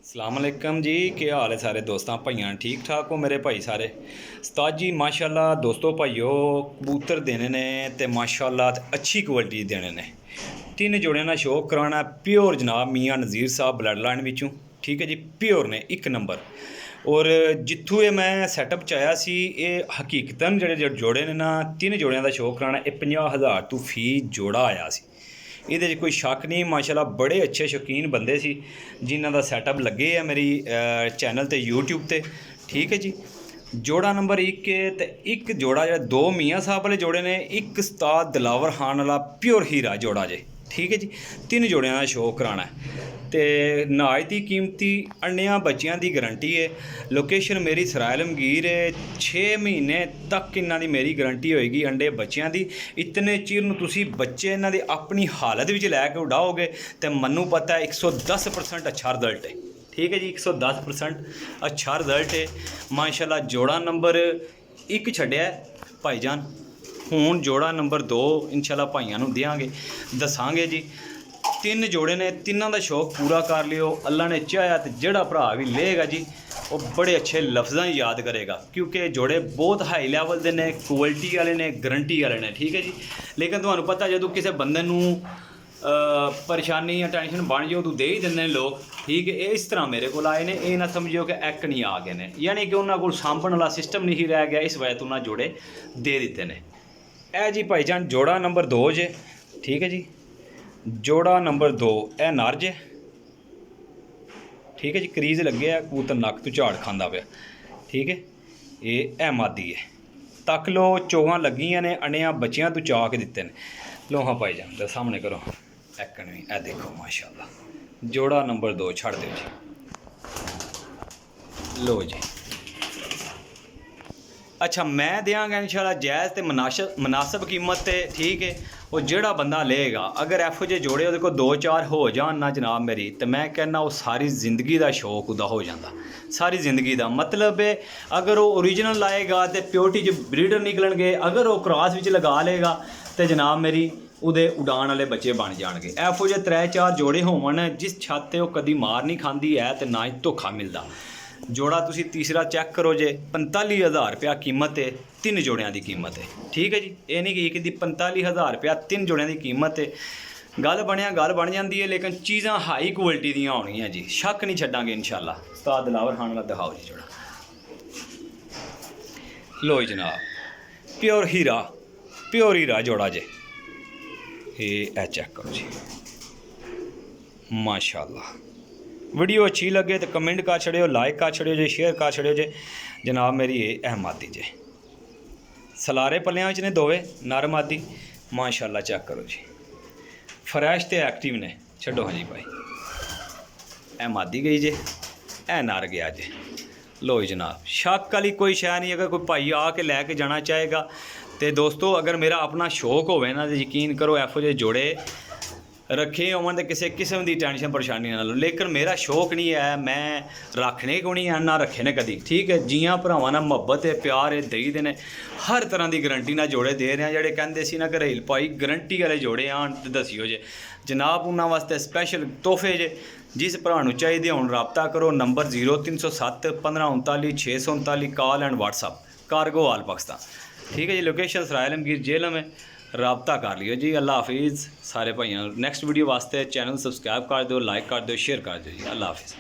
सलामकुम जी, क्या हाल है सारे दोस्तों भाइयों, ठीक ठाक हो मेरे भाई सारे। उस्ताद जी माशाल्लाह दोस्तों भाइयों कबूतर देने ने ते माशाल्लाह अच्छी क्वालिटी देने ने। तीन जोड़े ना शौक कराना प्योर जनाब मियाँ नज़ीर साहब ब्लड लाइन विचों, ठीक है जी, प्योर ने एक नंबर। और जित्थों ये मैं सैटअप चाया सी ये हकीकतन जेह्ड़े जोड़े ने ना तीन जोड़ियां दा शौक कराना ये 50,000 तो फी जोड़ा आया सी। ਇਹਦੇ 'ਚ कोई शक नहीं, माशाल्लाह बड़े अच्छे शौकीन बंदे सी जिन्हां दा सैटअप लगे है मेरी चैनल ते यूट्यूब ते, ठीक है जी। जोड़ा नंबर 1 ते एक जोड़ा जो दो मियाँ साहब वाले जोड़े ने, एक उस्ताद दिलावर खान वाला प्योर हीरा जोड़ा जे, ठीक है जी। तीन जोड़ियां दा शौक कराना है ते नाज की कीमती अंडियां बच्चियां की गारंटी है। लोकेशन मेरी सराय आलमगीर है। 6 महीने तक इन्हां दी मेरी गारंटी होएगी अंडे बच्चियां दी। इतने चिर नूं तुसीं बच्चे इन्हां दी अपनी हालत विच लैके उड़ाओगे तो मन्नू पता है 110% अच्छा रिजल्ट है, ठीक है जी। 110% अच्छा रिजल्ट है माशाल्लाह। जोड़ा नंबर 1 छड्डिया भाईजान, हुण जोड़ा नंबर 2 इंशाल्लाह भाइयों नूं देंगे दसांगे जी। तीन जोड़े ने, तिन्हों का शौक पूरा कर लियो। अल्लाह ने चाहा तो जोड़ा भरा भी लेगा जी वो बड़े अच्छे लफ्ज़ों याद करेगा, क्योंकि जोड़े बहुत हाई लैवल के ने, क्वालिटी वाले ने, गारंटी वाले ने, ठीक है जी। लेकिन तुहानू पता जो किसी बंदे नूं परेशानी या टेंशन बन जाओ तो दे ही देंगे लोग, ठीक है। इस तरह मेरे को आए ने, ये ना समझो कि एक नहीं आ गए ने, यानी कि उन्होंने को सांभण वाला सिस्टम नहीं रह गया, इस वजह तो उन्होंने जोड़े दे दिते ने। ए जी भाईजान जोड़ा नंबर 2 जे, ठीक है जी। जोड़ा नंबर 2 ए नर जे, ठीक है जी। करीज लगे है, कबूतर नक तो झाड़ खाता पाया, ठीक है। ये ए मादी है, तक लो चोगां लगियां ने, अंडियां बच्चियां तो चा के दिते ने। लो हाँ भाईजान दे सामने करो एकन भी, ए देखो माशाल्लाह जोड़ा नंबर 2 छड़ दो जी। लो जी अच्छा मैं देंगा इंशाल्लाह जायज़ तो मुनासिब कीमत ते, ठीक है। वो जोड़ा बंदा लेगा अगर एफो जे जोड़े वो 2-4 हो जान ना जनाब मेरी, तो मैं कहना वो सारी ज़िंदगी का शौक उदा हो जाता, सारी ज़िंदगी का मतलब है। अगर वो ओरिजिनल लाएगा तो प्योरिटी च ब्रीडर निकलणगे, अगर वो क्रॉस विच लगा लेगा तो जनाब मेरी उहदे उड़ान वाले बच्चे बन जाएंगे। एफो जे 3-4 जोड़े होवन जिस छत ते वो कदी मार नहीं खाती है तो ना ही धोखा मिलता। जोड़ा तुसी तीसरा चेक करो जे 45,000 रुपया कीमत है, 3 जोड़ियां की कीमत है, ठीक है जी। ये नहीं कि एक दी 45,000 रुपया 3 जोड़ियां की कीमत है। गल बन जाती है, लेकिन चीज़ां हाई क्वालिटी दियां होनियां जी, शक नहीं छड्डांगे इंशाल्लाह। उस्ताद दिलावर खान वाला दिखाओ जी जोड़ा। लो जनाब प्योर हीरा जोड़ा जे, ये चेक करो जी माशाल्लाह। वीडियो अच्छी लगे तो कमेंट कर छड़ियो, लाइक कर छड़ियो जे, शेयर कर छड़ियो जे जनाब मेरी। ये अहमदी जे सलारे पल्लियां ने दोवे नर मादी माशाल्लाह। चेक करो जी फ्रैश तो एक्टिव ने। छड्डो हाँ जी भाई, ए मादी गई जे, ए नर गया जे। लो जनाब शक वाली कोई शै नहीं। अगर कोई भाई आके लैके जाना चाहेगा तो दोस्तों अगर मेरा अपना शौक होवे ना तो यकीन करो एफो जे जोड़े रखे होवन तो किसी किस्म की टेंशन परेशानी ना लो। लेकिन मेरा शौक नहीं है, मैं रखने को नहीं है ना रखे ने कदी, ठीक है। जियां भरावां नाल मुहब्बत है प्यार है देई दे ने, हर तरह की गारंटी ना जोड़े दे रहे हैं। जेह्ड़े कहंदे सी ना घरेल भाई गारंटी वाले जोड़े आन तो दसियो जे जनाब, उन्होंने वास्ते स्पैशल तोहफे जे। जिस भरा नूं चाहिए हुण रबता करो, number 0307 1539 639, call and WhatsApp, cargo all Pakistan, ठीक है जी। लोकेशन सराय आलमगीर जेलम है, रबता कर लियो जी। अल्लाह हाफिज़ सारे भाइयों। नैक्सट वीडियो वास्ते चैनल सबसक्राइब कर दो, लाइक कर दो, शेयर कर दो जी। अल्लाह हाफिज़।